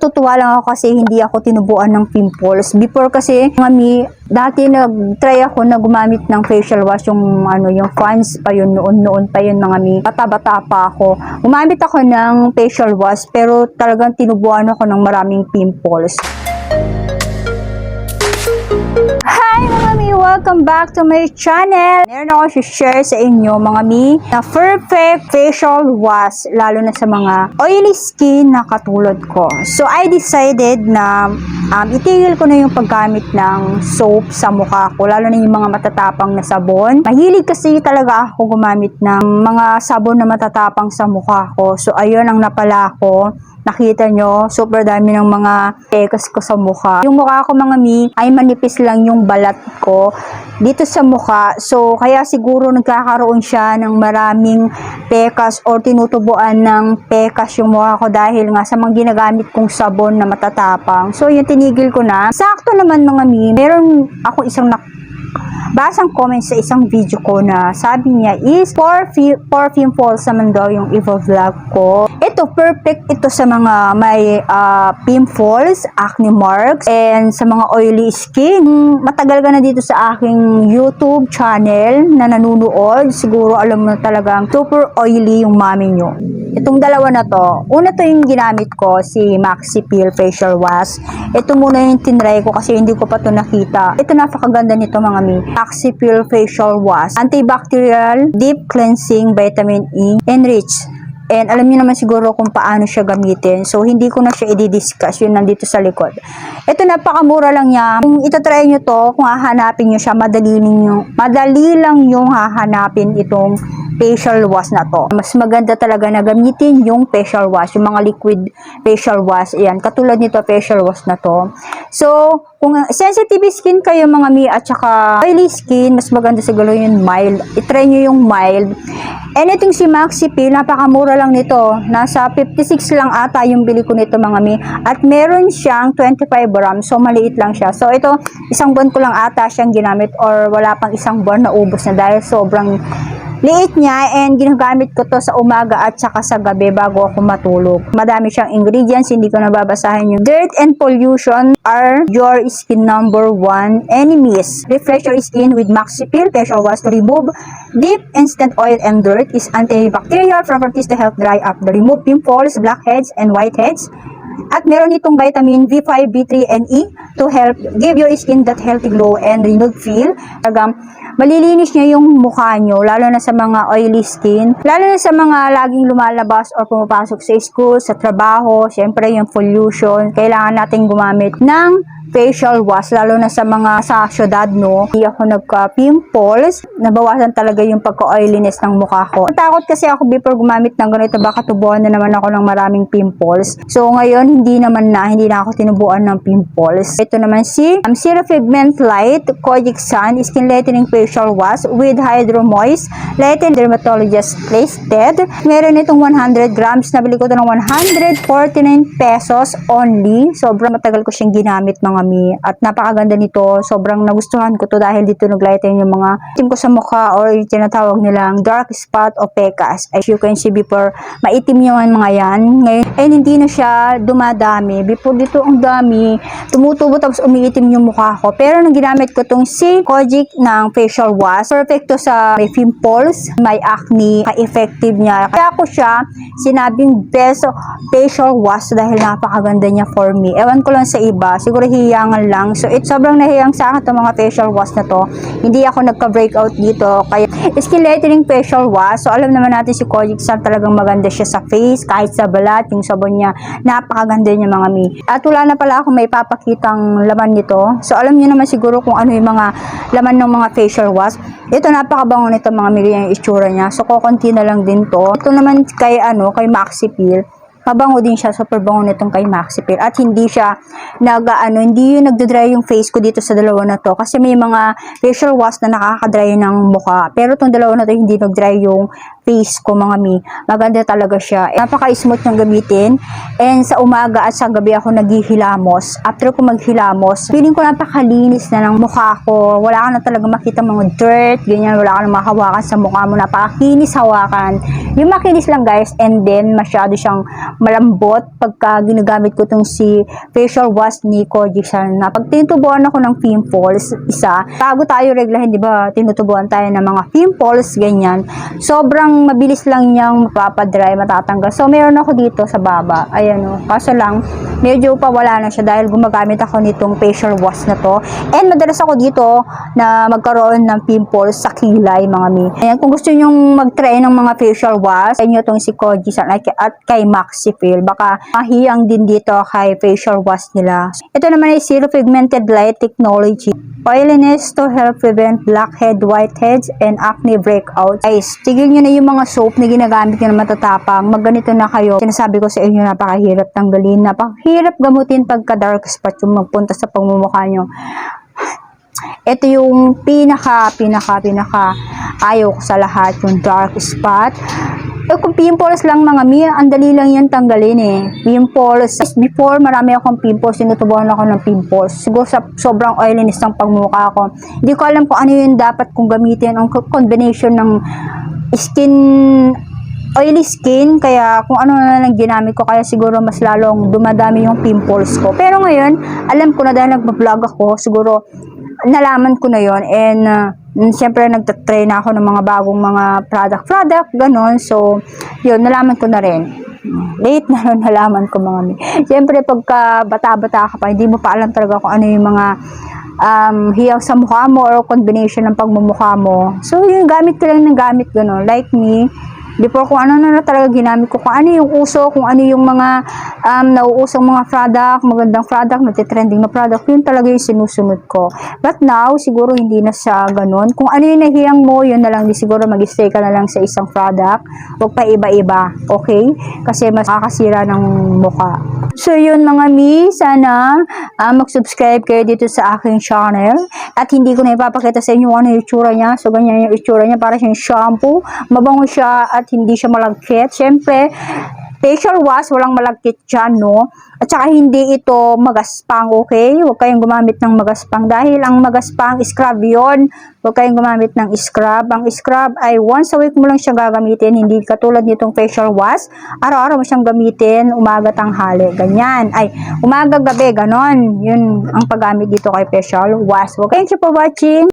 natutuwa lang ako kasi hindi ako tinubuan ng pimples. Before kasi, mami, dati nag-try ako na gumamit ng facial wash, yung yung fans pa yun, noon pa yun mga mi. Bata-bata pa ako. Gumamit ako ng facial wash pero talagang tinubuan ako ng maraming pimples. Hi mga mi! Welcome back to my channel! Meron ako share sa inyo mga mi na perfect facial wash lalo na sa mga oily skin na katulad ko. So I decided na itigil ko na yung paggamit ng soap sa mukha ko, lalo na yung mga matatapang na sabon. Mahilig kasi talaga ako gumamit ng mga sabon na matatapang sa mukha ko. So ayun ang napala ko. Nakita nyo, super dami ng mga pekas ko sa mukha. Yung mukha ko mga mi, ay manipis lang yung balat ko dito sa mukha. So, kaya siguro nagkakaroon siya ng maraming pekas or tinutubuan ng pekas yung mukha ko dahil nga sa mga ginagamit kong sabon na matatapang. So, yun tinigil ko na. Sakto naman mga mi, meron ako isang basang comment sa isang video ko na sabi niya is perfume falls naman daw yung i-vlog ko. Ito, perfect ito sa mga may pimples, acne marks, and sa mga oily skin. Matagal ka na dito sa aking YouTube channel na nanunood, siguro alam mo talagang super oily yung mami nyo. Itong dalawa na to, una to yung ginamit ko, si Maxi Peel Facial Wash. Ito muna yung tinry ko kasi hindi ko pa to nakita. Ito napakaganda nito mga mi. Maxi Peel Facial Wash, antibacterial, deep cleansing, vitamin E, enriched. And alam niyo naman siguro kung paano siya gamitin. So, hindi ko na siya i-discuss. Yun nandito sa likod. Ito, napakamura lang niya. Kung itatry nyo to, kung hahanapin nyo siya, madali lang yung hahanapin itong facial wash na to. Mas maganda talaga na gamitin yung facial wash, yung mga liquid facial wash. Ayan, katulad nito facial wash na to. So, kung sensitive skin kayo mga mi at saka oily skin, mas maganda siguro yung mild. I-try nyo yung mild. And itong si Maxi Peel, napakamura lang nito. Nasa 56 lang ata yung bili ko nito mga mi. At meron siyang 25 grams. So, maliit lang siya. So, ito, isang buwan ko lang ata siyang ginamit or wala pang isang buwan na ubos na dahil sobrang liit niya and ginagamit ko to sa umaga at saka sa gabi bago ako matulog. Madami siyang ingredients, hindi ko nababasahin yung dirt and pollution are your skin number 1 enemies. Refresh your skin with Maxi Peel Facial Wash to remove deep instant oil and dirt. Is antibacterial properties to help dry up, the remove pimples, blackheads, and whiteheads. At meron itong vitamin B5, B3, and E to help give your skin that healthy glow and renewed feel. Malilinis niya yung mukha nyo, lalo na sa mga oily skin, lalo na sa mga laging lumalabas or pumapasok sa school, sa trabaho, syempre yung pollution, kailangan natin gumamit ng facial wash, lalo na sa mga sa syudad, no? Hindi ako nagka-pimples, nabawasan talaga yung pagka-oiliness ng mukha ko. Takot kasi ako before gumamit ng ganito, baka tubuan na naman ako ng maraming pimples. So ngayon, hindi na ako tinubuan ng pimples. Ito naman si Zero Pigment Light Kojic Sun Skin Lightening Facial Wash with Hydro Moist Lighten Dermatologist Placed. Meron itong 100 grams, nabili ko ito ng 149 pesos only. Sobrang matagal ko siyang ginamit mga mi. At napakaganda nito. Sobrang nagustuhan ko to dahil dito naglighten yung mga itim ko sa mukha or yung tinatawag nilang dark spot o pekas. As you can see before, maitim yung mga yan. Ngayon, hindi na siya dumadami. Before dito ang dami, tumutubo tapos umiitim yung mukha ko. Pero nang ginamit ko tong si Kojic ng facial wash, perfecto sa may pimples, may acne, ka-effective niya. Kaya ko siya sinabing best facial wash dahil napakaganda niya for me. Ewan ko lang sa iba, siguro hiyangan lang. So, sobrang nahiyang sa akin itong mga facial wash na to. Hindi ako nagka-breakout dito. Kaya, skin lightening facial wash. So, alam naman natin si Kojic Sun talagang maganda siya sa face, kahit sa balat, yung sabon niya, napakaganda niya mga mi. At wala na pala akong may papakitang laman nito. So, alam niyo naman siguro kung ano yung mga laman ng mga facial wash. Ito, napakabango nito mga mi, yung issue niya. So, kukunti na lang din to. Ito naman kay Maxi Peel. Mabango din siya, super bango nitong kay Maxi Peel. At hindi siya hindi yung nagdodry yung face ko dito sa dalawa na to. Kasi may mga facial wash na nakakadry ng mukha. Pero itong dalawa na to, hindi nagdry yung face ko mga mi. Maganda talaga siya. Napaka-smooth niyang gamitin. And sa umaga at sa gabi ako naghihilamos. After ko maghilamos, feeling ko napakalinis na ng mukha ko. Wala ka na talaga makita mga dirt, ganyan. Wala ka na makahawakan sa mukha mo. Napakakinis hawakan. Yung makinis lang guys. And then, masyado siyang malambot pagka ginagamit ko tong si facial wash ni Kojie-san. Pag tinutubuan ako ng pimples, bago tayo reglahin, di ba, tinutubuan tayo ng mga pimples, ganyan. Sobrang mabilis lang niyang mapapadry, matatanggal. So, meron ako dito sa baba. Ayan o. Kaso lang, medyo pa wala na siya dahil gumagamit ako nitong facial wash na to. And madalas ako dito na magkaroon ng pimples sa kilay, mga mi. Ayan, kung gusto nyong mag-try ng mga facial wash, inyo itong si Kojie-san at kay Maxifil. Baka mahiyang din dito kay facial wash nila. Ito naman ay Zero Pigmented Light Technology. Oiliness to help prevent blackhead, whiteheads, and acne breakouts. Guys, tigil nyo na yung mga soap na ginagamit nyo na matatapang. Magganito na kayo. Sinasabi ko sa inyo, napakahirap tanggalin. Napakahirap gamutin pagka dark spot yung magpunta sa pagmumukha nyo. Ito yung pinaka ayaw ko sa lahat, yung dark spot. Kung pimples lang mga mi, ang dali lang yan tanggalin eh. Pimples. Before, marami akong pimples. Tinutubuhan ako ng pimples. Siguro sa sobrang oiliness ng pagmukha ko. Hindi ko alam kung ano yung dapat kong gamitin. Ang combination ng oily skin. Kaya kung ano na lang ginamit ko. Kaya siguro mas lalong dumadami yung pimples ko. Pero ngayon, alam ko na dahil nagbablog ako. Siguro, nalaman ko na yon. And, siyempre nagtatry na ako ng mga bagong mga product, ganon. So, yun, nalaman ko na rin. Late na rin nalaman ko mga mi. Siyempre, pagka bata-bata ka pa, hindi mo pa alam talaga kung ano yung mga hiyaw sa mukha mo or combination ng pagmumukha mo. So, yung gamit ko lang ng gamit, ganon. Like me, before kung ano na talaga ginamit ko, kung ano yung uso, kung ano yung mga nauusong mga product, magandang product, natitrending na product, yun talaga yung sinusunod ko. But now, siguro hindi na siya ganun. Kung ano yung nahiyang mo, yun na lang, di siguro mag-stay ka na lang sa isang product. Huwag pa iba-iba, okay? Kasi mas makakasira ng mukha. So, yun mga mi, sana mag-subscribe kayo dito sa aking channel. At hindi ko na ipapakita sa inyo ano yung itsura niya. So, ganyan yung itsura niya, para siyang shampoo. Mabango siya at hindi siya malagkit. Siyempre, facial wash, walang malagkit dyan, no? At saka hindi ito magaspang, okay? Huwag kayong gumamit ng magaspang dahil ang magaspang, scrub yon. Huwag kayong gumamit ng scrub. Ang scrub ay once a week mo lang siya gagamitin, hindi katulad nitong facial wash. Araw-araw mo siyang gamitin, umaga, tanghali, ganyan. Ay, umaga, gabi, ganon. Yun ang paggamit dito kay facial wash. Huwag kayong keep watching.